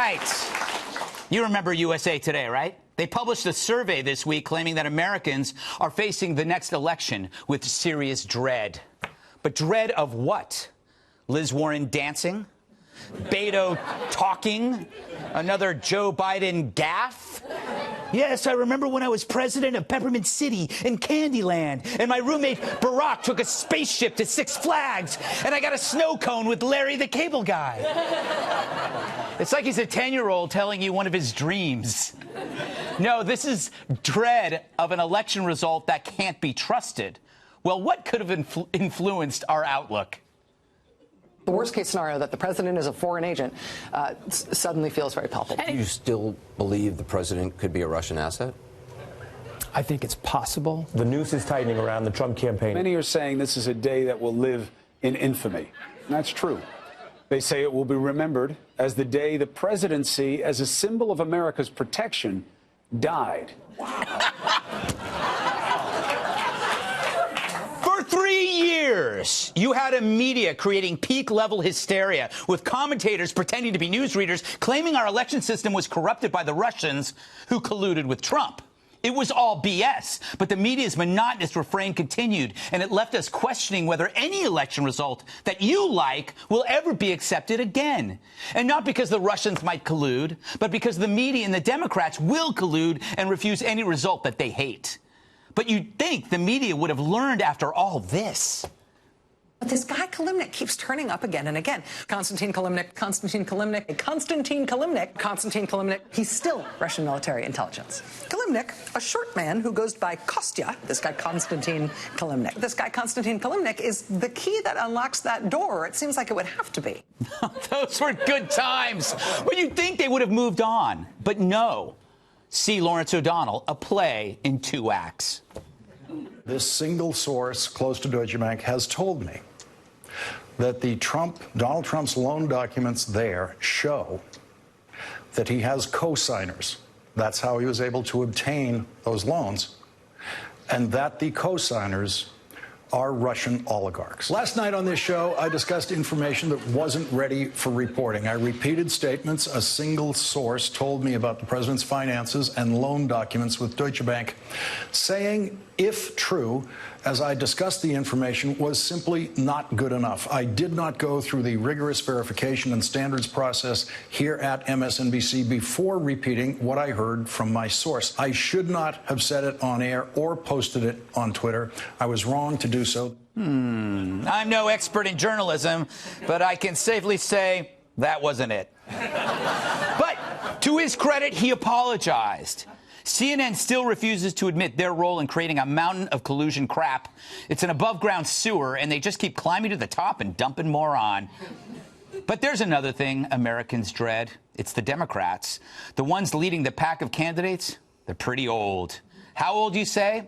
right. You remember USA Today, right? They published a survey this week claiming that Americans are facing the next election with serious dread. But dread of what? Liz Warren dancing? Beto talking? Another Joe Biden gaffe? Yes, I remember when I was president of Peppermint City in Candyland, and my roommate Barack took a spaceship to Six Flags, and I got a snow cone with Larry the Cable Guy. It's like he's a 10-year-old telling you one of his dreams. No, this is dread of an election result that can't be trusted. Well, what could have influenced our outlook? The worst-case scenario that the president is a foreign agent suddenly feels very palpable. Do you still believe the president could be a Russian asset? I think it's possible. The noose is tightening around the Trump campaign. Many are saying this is a day that will live in infamy. And that's true. They say it will be remembered as the day the presidency, as a symbol of America's protection, died. Wow. For 3 years, you had a media creating peak-level hysteria with commentators pretending to be newsreaders, claiming our election system was corrupted by the Russians who colluded with Trump. It was all BS, but the media's monotonous refrain continued, and it left us questioning whether any election result that you like will ever be accepted again. And not because the Russians might collude, but because the media and the Democrats will collude and refuse any result that they hate. But you'd think the media would have learned after all this. But this guy Kilimnik keeps turning up again and again. Konstantin Kilimnik, he's still Russian military intelligence. Kilimnik, a short man who goes by Kostya, this guy Konstantin Kilimnik is the key that unlocks that door. It seems like it would have to be. Those were good times. Well, you'd think they would have moved on, but no. See Lawrence O'Donnell, a play in 2 acts. This single source close to Deutsche Bank has told me that Donald Trump's loan documents there show that he has co-signers. That's how he was able to obtain those loans, and that the co-signers are Russian oligarchs. Last night on this show, I discussed information that wasn't ready for reporting. I repeated statements a single source told me about the president's finances and loan documents with Deutsche Bank, saying, if true, as I discussed the information, was simply not good enough. I did not go through the rigorous verification and standards process here at MSNBC before repeating what I heard from my source. I should not have said it on air or posted it on Twitter. I was wrong to do so. I'm no expert in journalism, but I can safely say that wasn't it. But to his credit, he apologized. CNN still refuses to admit their role in creating a mountain of collusion crap. It's an above-ground sewer, and they just keep climbing to the top and dumping more on. But there's another thing Americans dread. It's the Democrats. The ones leading the pack of candidates, they're pretty old. How old, you say?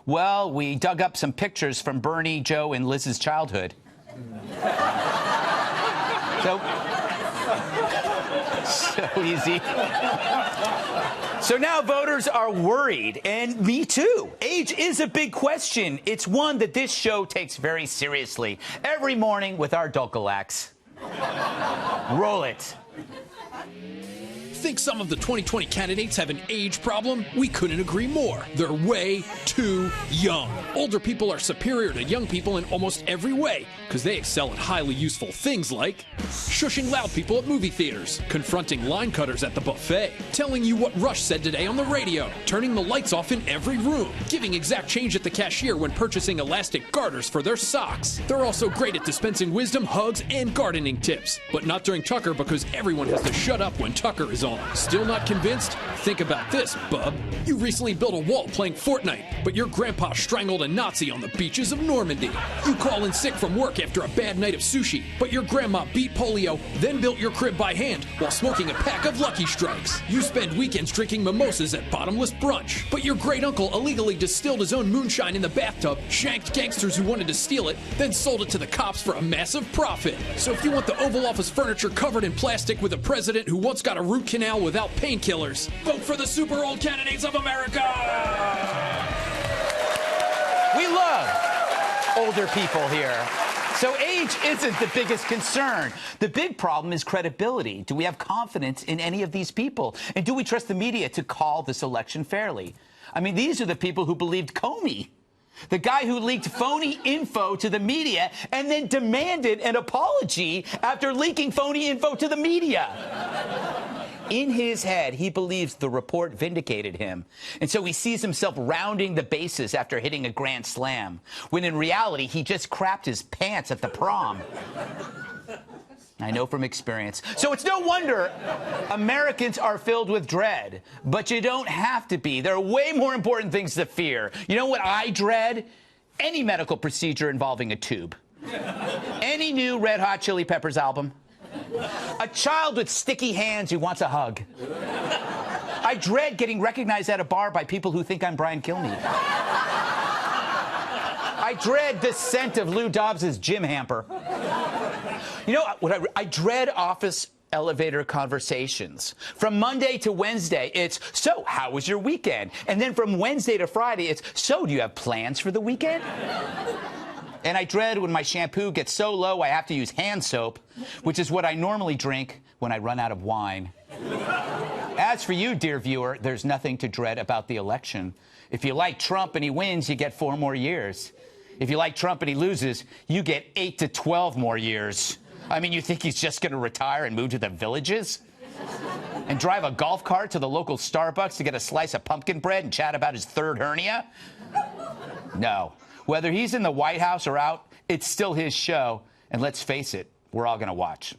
Well, we dug up some pictures from Bernie, Joe, and Liz's childhood. So easy. So now voters are worried, and me too. Age is a big question. It's one that this show takes very seriously. Every morning with our Dulcolax. Roll it. Think some of the 2020 candidates have an age problem? We couldn't agree more. They're way too young. Older people are superior to young people in almost every way, because they excel at highly useful things like shushing loud people at movie theaters, confronting line cutters at the buffet, telling you what Rush said today on the radio, turning the lights off in every room, giving exact change at the cashier when purchasing elastic garters for their socks. They're also great at dispensing wisdom, hugs, and gardening tips, but not during Tucker because everyone has to shut up when Tucker is on. Still not convinced? Think about this, bub. You recently built a wall playing Fortnite, but your grandpa strangled a Nazi on the beaches of Normandy. You call in sick from work after a bad night of sushi, but your grandma beat polio, then built your crib by hand while smoking a pack of Lucky Strikes. You spend weekends drinking mimosas at bottomless brunch, but your great uncle illegally distilled his own moonshine in the bathtub, shanked gangsters who wanted to steal it, then sold it to the cops for a massive profit. So if you want the Oval Office furniture covered in plastic with a president who once got a root canal without painkillers, vote for the super old candidates of America! We love older people here. So age isn't the biggest concern. The big problem is credibility. Do we have confidence in any of these people? And do we trust the media to call this election fairly? I mean, these are the people who believed Comey, the guy who leaked phony info to the media and then demanded an apology after leaking phony info to the media. In his head, he believes the report vindicated him. And so he sees himself rounding the bases after hitting a grand slam, when in reality, he just crapped his pants at the prom. I know from experience. So it's no wonder Americans are filled with dread. But you don't have to be. There are way more important things to fear. You know what I dread? Any medical procedure involving a tube. Any new Red Hot Chili Peppers album. A child with sticky hands who wants a hug. I dread getting recognized at a bar by people who think I'm Brian Kilmeade. I dread the scent of Lou Dobbs's gym hamper. You know what? I dread office elevator conversations. From Monday to Wednesday, it's, so, how was your weekend? And then from Wednesday to Friday, it's, so, do you have plans for the weekend? And I dread when my shampoo gets so low I have to use hand soap, which is what I normally drink when I run out of wine. As for you, dear viewer, there's nothing to dread about the election. If you like Trump and he wins, you get 4 more years. If you like Trump and he loses, you get 8 to 12 more years. I mean, you think he's just going to retire and move to the villages? And drive a golf cart to the local Starbucks to get a slice of pumpkin bread and chat about his 3rd hernia? No. Whether he's in the White House or out, it's still his show. And let's face it, we're all going to watch.